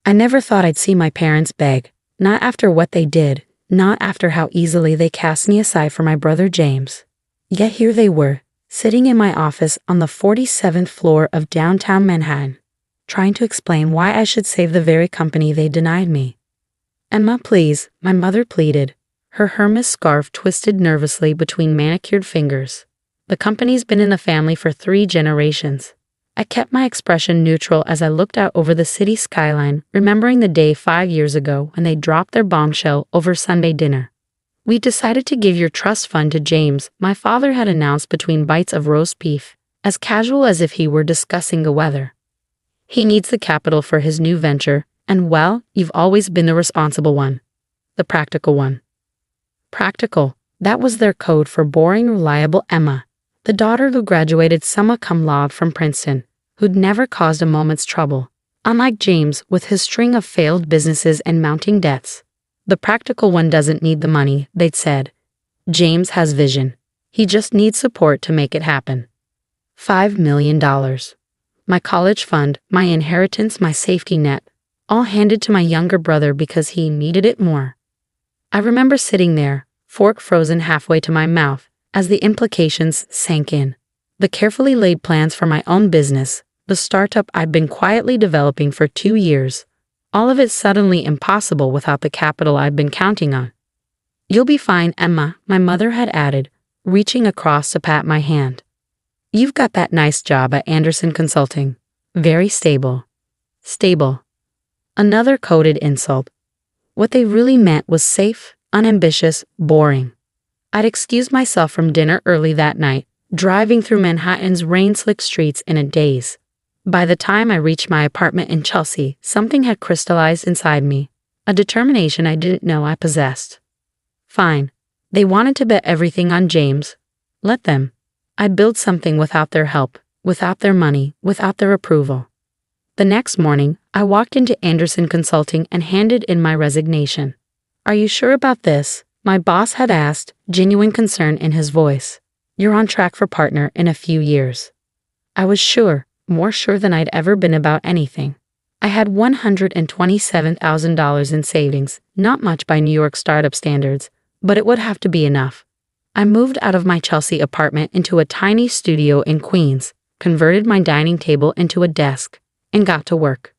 I never thought I'd see my parents beg, not after what they did, not after how easily they cast me aside for my brother James. Yet here they were, sitting in my office on the 47th floor of downtown Manhattan, trying to explain why I should save the very company they denied me. "Emma, please," my mother pleaded, her Hermes scarf twisted nervously between manicured fingers. "The company's been in the family for 3 generations." I kept my expression neutral as I looked out over the city skyline, remembering the day 5 years ago when they dropped their bombshell over Sunday dinner. "We decided to give your trust fund to James," my father had announced between bites of roast beef, as casual as if he were discussing the weather. "He needs the capital for his new venture, and well, you've always been the responsible one. The practical one." Practical, that was their code for boring, reliable Emma, the daughter who graduated summa cum laude from Princeton, who'd never caused a moment's trouble, unlike James with his string of failed businesses and mounting debts. "The practical one doesn't need the money," they'd said. "James has vision. He just needs support to make it happen." $5 million. My college fund, my inheritance, my safety net, all handed to my younger brother because he needed it more. I remember sitting there, fork frozen halfway to my mouth, as the implications sank in. The carefully laid plans for my own business, the startup I'd been quietly developing for 2 years, all of it suddenly impossible without the capital I'd been counting on. "You'll be fine, Emma," my mother had added, reaching across to pat my hand. "You've got that nice job at Anderson Consulting. Very stable." Stable. Another coded insult. What they really meant was safe, unambitious, boring. I'd excused myself from dinner early that night, driving through Manhattan's rain-slicked streets in a daze. By the time I reached my apartment in Chelsea, something had crystallized inside me, a determination I didn't know I possessed. Fine. They wanted to bet everything on James. Let them. I'd build something without their help, without their money, without their approval. The next morning, I walked into Anderson Consulting and handed in my resignation. "Are you sure about this?" my boss had asked, genuine concern in his voice. "You're on track for partner in a few years." I was sure, more sure than I'd ever been about anything. I had $127,000 in savings, not much by New York startup standards, but it would have to be enough. I moved out of my Chelsea apartment into a tiny studio in Queens, converted my dining table into a desk, and got to work.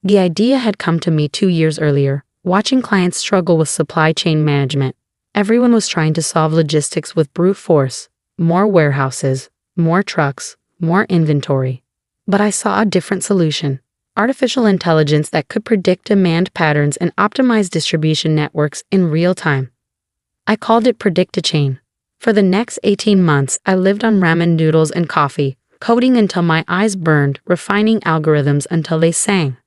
The idea had come to me 2 years earlier, watching clients struggle with supply chain management. Everyone was trying to solve logistics with brute force, more warehouses, more trucks, more inventory. But I saw a different solution: artificial intelligence that could predict demand patterns and optimize distribution networks in real time. I called it Predict-A-Chain. For the next 18 months, I lived on ramen noodles and coffee, coding until my eyes burned, refining algorithms until they sang.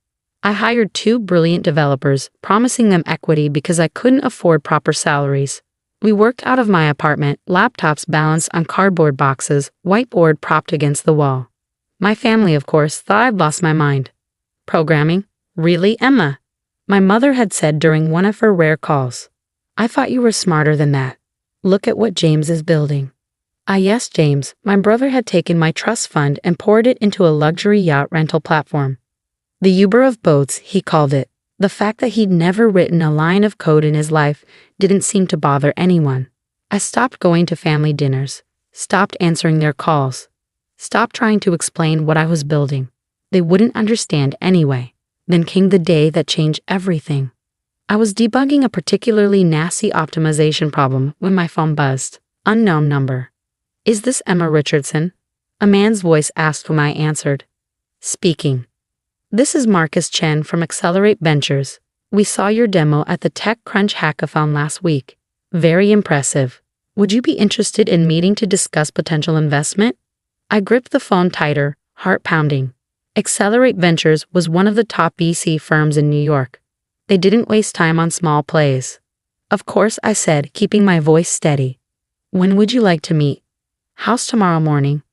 I hired 2 brilliant developers, promising them equity because I couldn't afford proper salaries. We worked out of my apartment, laptops balanced on cardboard boxes, whiteboard propped against the wall. My family, of course, thought I'd lost my mind. "Programming? Really, Emma?" my mother had said during one of her rare calls. "I thought you were smarter than that. Look at what James is building." Yes, James, my brother had taken my trust fund and poured it into a luxury yacht rental platform. The Uber of boats, he called it. The fact that he'd never written a line of code in his life didn't seem to bother anyone. I stopped going to family dinners, stopped answering their calls, stopped trying to explain what I was building. They wouldn't understand anyway. Then came the day that changed everything. I was debugging a particularly nasty optimization problem when my phone buzzed. Unknown number. "Is this Emma Richardson?" a man's voice asked when I answered. "Speaking." "This is Marcus Chen from Accelerate Ventures. We saw your demo at the TechCrunch Hackathon last week. Very impressive. Would you be interested in meeting to discuss potential investment?" I gripped the phone tighter, heart pounding. Accelerate Ventures was one of the top VC firms in New York. They didn't waste time on small plays. "Of course," I said, keeping my voice steady. "When would you like to meet?" "How's tomorrow morning?"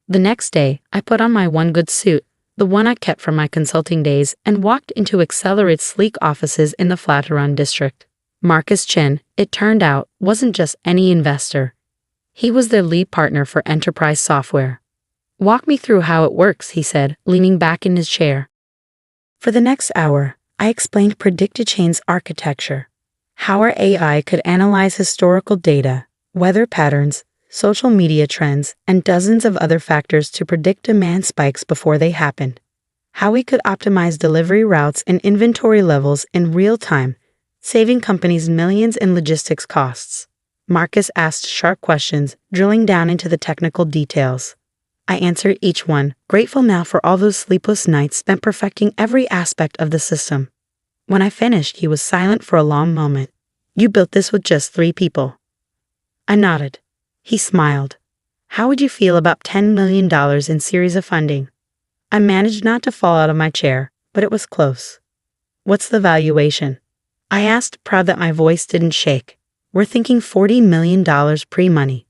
The next day, I put on my one good suit, the one I kept from my consulting days, and walked into Accelerate's sleek offices in the Flatiron district. Marcus Chen, it turned out, wasn't just any investor. He was their lead partner for enterprise software. "Walk me through how it works," he said, leaning back in his chair. For the next hour, I explained predicted chains architecture, how our AI could analyze historical data, weather patterns, social media trends, and dozens of other factors to predict demand spikes before they happened. How we could optimize delivery routes and inventory levels in real time, saving companies millions in logistics costs. Marcus asked sharp questions, drilling down into the technical details. I answered each one, grateful now for all those sleepless nights spent perfecting every aspect of the system. When I finished, he was silent for a long moment. You built this with just 3 people. I nodded. He smiled. How would you feel about $10 million in series of funding? I managed not to fall out of my chair, but it was close. What's the valuation? I asked, proud that my voice didn't shake. We're thinking $40 million pre-money.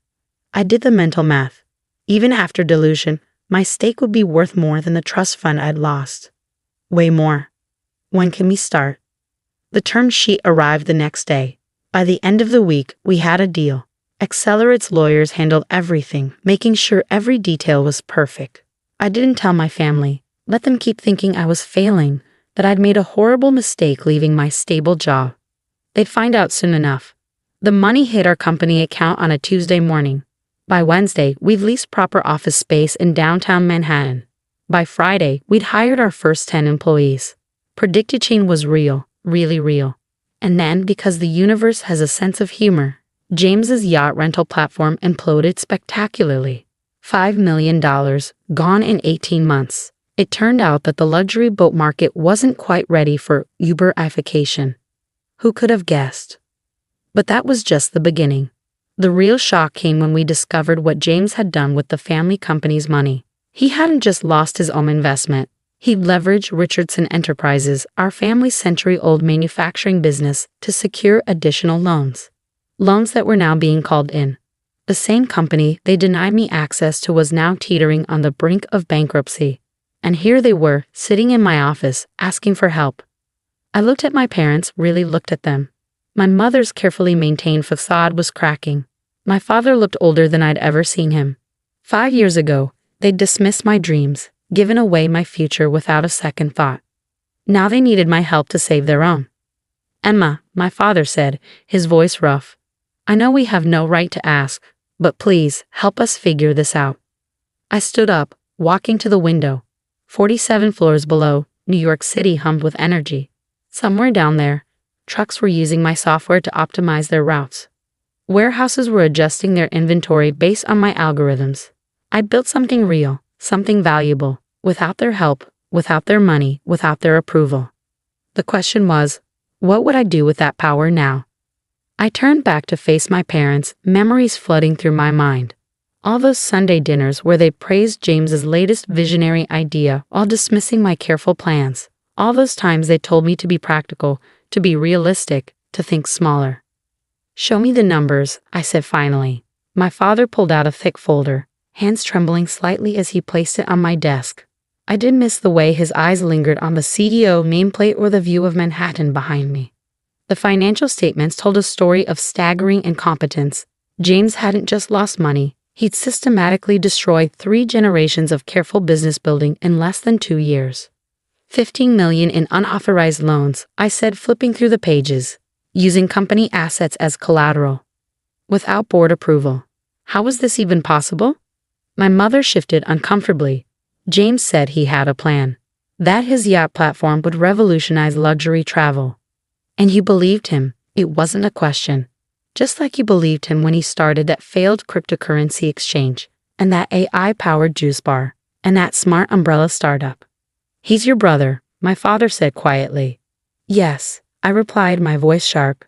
I did the mental math. Even after dilution, my stake would be worth more than the trust fund I'd lost. Way more. When can we start? The term sheet arrived the next day. By the end of the week, we had a deal. Accelerate's lawyers handled everything, making sure every detail was perfect. I didn't tell my family. Let them keep thinking I was failing, that I'd made a horrible mistake leaving my stable job. They'd find out soon enough. The money hit our company account on a Tuesday morning. By Wednesday, we'd leased proper office space in downtown Manhattan. By Friday, we'd hired our first 10 employees. Predicted chain was real, really real. And then, because the universe has a sense of humor, James's yacht rental platform imploded spectacularly. $5 million, gone in 18 months. It turned out that the luxury boat market wasn't quite ready for Uberification. Who could have guessed? But that was just the beginning. The real shock came when we discovered what James had done with the family company's money. He hadn't just lost his own investment. He'd leveraged Richardson Enterprises, our family's century-old manufacturing business, to secure additional loans. Loans that were now being called in. The same company they denied me access to was now teetering on the brink of bankruptcy. And here they were, sitting in my office, asking for help. I looked at my parents, really looked at them. My mother's carefully maintained facade was cracking. My father looked older than I'd ever seen him. 5 years ago, they'd dismissed my dreams, given away my future without a second thought. Now they needed my help to save their own. Emma, my father said, his voice rough. I know we have no right to ask, but please, help us figure this out. I stood up, walking to the window. 47 floors below, New York City hummed with energy. Somewhere down there, trucks were using my software to optimize their routes. Warehouses were adjusting their inventory based on my algorithms. I built something real, something valuable, without their help, without their money, without their approval. The question was, what would I do with that power now? I turned back to face my parents, memories flooding through my mind. All those Sunday dinners where they praised James's latest visionary idea while dismissing my careful plans. All those times they told me to be practical, to be realistic, to think smaller. Show me the numbers, I said finally. My father pulled out a thick folder, hands trembling slightly as he placed it on my desk. I did miss the way his eyes lingered on the CEO nameplate or the view of Manhattan behind me. The financial statements told a story of staggering incompetence. James hadn't just lost money, he'd systematically destroyed 3 generations of careful business building in less than 2 years. $15 million in unauthorized loans, I said, flipping through the pages, using company assets as collateral. Without board approval. How was this even possible? My mother shifted uncomfortably. James said he had a plan. That his yacht platform would revolutionize luxury travel. And you believed him. It wasn't a question. Just like you believed him when he started that failed cryptocurrency exchange, and that AI-powered juice bar, and that smart umbrella startup. He's your brother, my father said quietly. Yes, I replied, my voice sharp.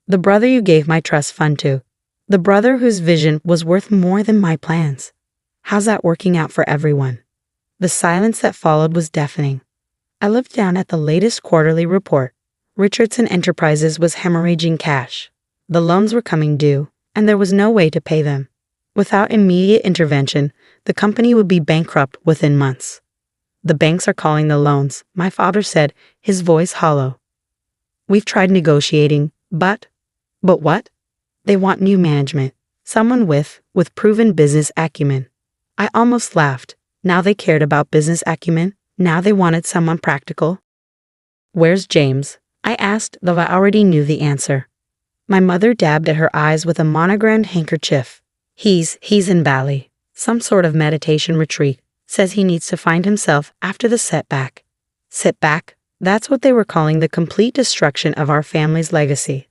The brother you gave my trust fund to. The brother whose vision was worth more than my plans. How's that working out for everyone? The silence that followed was deafening. I looked down at the latest quarterly report. Richardson Enterprises was hemorrhaging cash. The loans were coming due, and there was no way to pay them. Without immediate intervention, the company would be bankrupt within months. The banks are calling the loans, my father said, his voice hollow. We've tried negotiating, but what? They want new management, someone with proven business acumen. I almost laughed. Now they cared about business acumen, now they wanted someone practical. Where's James? I asked, though I already knew the answer. My mother dabbed at her eyes with a monogrammed handkerchief. He's in Bali. Some sort of meditation retreat. Says he needs to find himself after the setback. Setback? That's what they were calling the complete destruction of our family's legacy.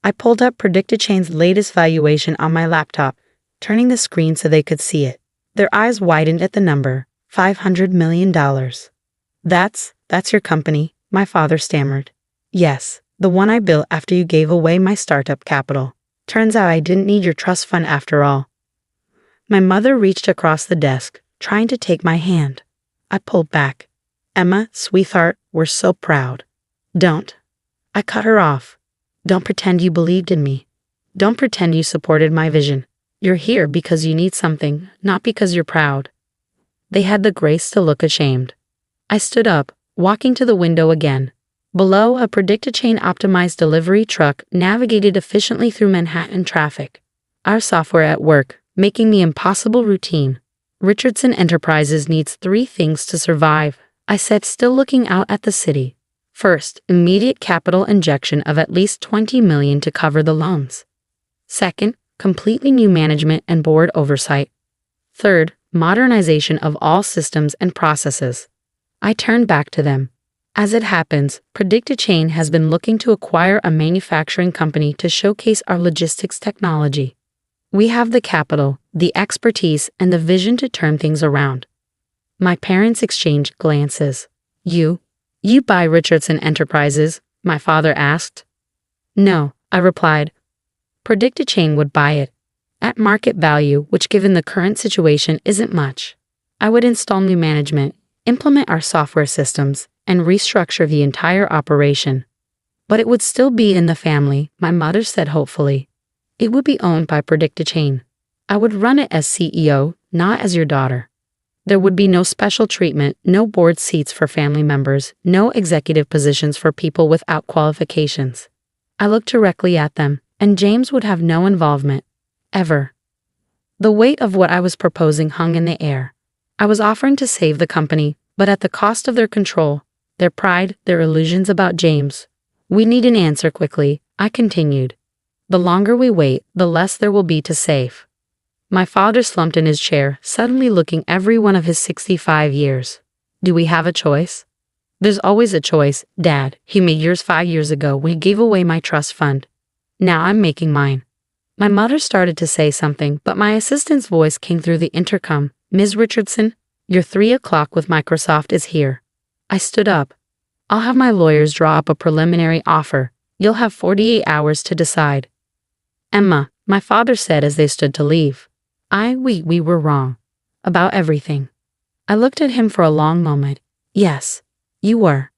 I pulled up PredictChain's latest valuation on my laptop, turning the screen so they could see it. Their eyes widened at the number, $500 million. That's your company, my father stammered. Yes, the one I built after you gave away my startup capital. Turns out I didn't need your trust fund after all. My mother reached across the desk, trying to take my hand. I pulled back. Emma, sweetheart, we're so proud. Don't. I cut her off. Don't pretend you believed in me. Don't pretend you supported my vision. You're here because you need something, not because you're proud. They had the grace to look ashamed. I stood up, walking to the window again. Below, a PredictChain optimized delivery truck navigated efficiently through Manhattan traffic. Our software at work, making the impossible routine. Richardson Enterprises needs 3 things to survive, I said, still looking out at the city. First, immediate capital injection of at least $20 million to cover the loans. Second, completely new management and board oversight. Third, modernization of all systems and processes. I turned back to them. As it happens, PredictChain has been looking to acquire a manufacturing company to showcase our logistics technology. We have the capital, the expertise, and the vision to turn things around. My parents exchanged glances. You buy Richardson Enterprises? My father asked. No, I replied. PredictChain would buy it. At market value, which given the current situation isn't much. I would install new management, implement our software systems, and restructure the entire operation. But it would still be in the family, my mother said hopefully. It would be owned by PredictChain. I would run it as CEO, not as your daughter. There would be no special treatment, no board seats for family members, no executive positions for people without qualifications. I looked directly at them, and James would have no involvement. Ever. The weight of what I was proposing hung in the air. I was offering to save the company, but at the cost of their control, their pride, their illusions about James. We need an answer quickly, I continued. The longer we wait, the less there will be to save. My father slumped in his chair, suddenly looking every one of his 65 years. Do we have a choice? There's always a choice, Dad. He made yours 5 years ago when he gave away my trust fund. Now I'm making mine. My mother started to say something, but my assistant's voice came through the intercom. Ms. Richardson, your 3 o'clock with Microsoft is here. I stood up. I'll have my lawyers draw up a preliminary offer. You'll have 48 hours to decide. Emma, my father said as they stood to leave. We were wrong. About everything. I looked at him for a long moment. Yes, you were.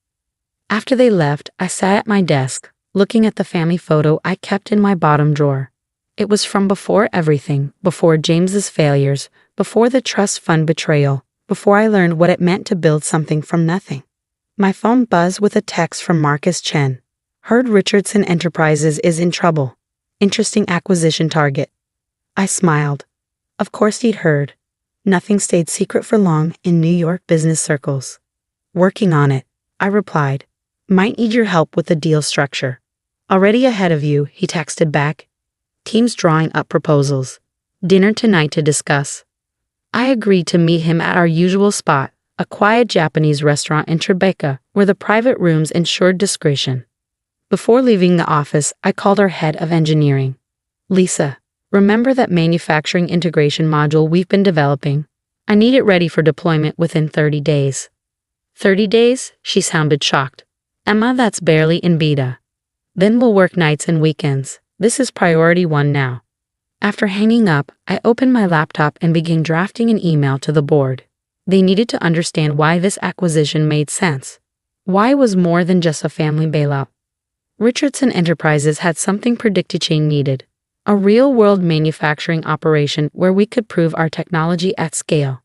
After they left, I sat at my desk, looking at the family photo I kept in my bottom drawer. It was from before everything, before James's failures, before the trust fund betrayal, before I learned what it meant to build something from nothing. My phone buzzed with a text from Marcus Chen. Heard Richardson Enterprises is in trouble. Interesting acquisition target. I smiled. Of course he'd heard. Nothing stayed secret for long in New York business circles. Working on it, I replied. Might need your help with the deal structure. Already ahead of you, he texted back. Team's drawing up proposals. Dinner tonight to discuss. I agreed to meet him at our usual spot, a quiet Japanese restaurant in Tribeca, where the private rooms ensured discretion. Before leaving the office, I called our head of engineering. Lisa, remember that manufacturing integration module we've been developing? I need it ready for deployment within 30 days. 30 days? She sounded shocked. Emma, that's barely in beta. Then we'll work nights and weekends. This is priority 1 now. After hanging up, I opened my laptop and began drafting an email to the board. They needed to understand why this acquisition made sense. Why it was more than just a family bailout. Richardson Enterprises had something PredictChain needed. A real-world manufacturing operation where we could prove our technology at scale.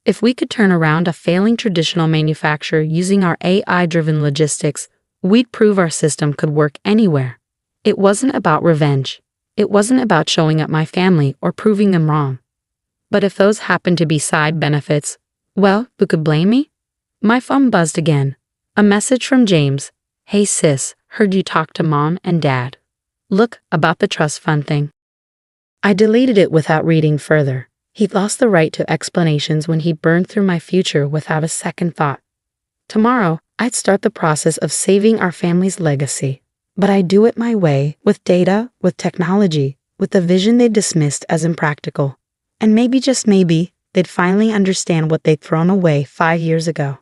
If we could turn around a failing traditional manufacturer using our AI-driven logistics, we'd prove our system could work anywhere. It wasn't about revenge. It wasn't about showing up my family or proving them wrong. But if those happened to be side benefits, well, who could blame me? My phone buzzed again. A message from James. Hey sis, heard you talk to mom and dad. Look, about the trust fund thing. I deleted it without reading further. He lost the right to explanations when he burned through my future without a second thought. Tomorrow, I'd start the process of saving our family's legacy. But I do it my way, with data, with technology, with the vision they dismissed as impractical. And maybe, just maybe, they'd finally understand what they'd thrown away 5 years ago.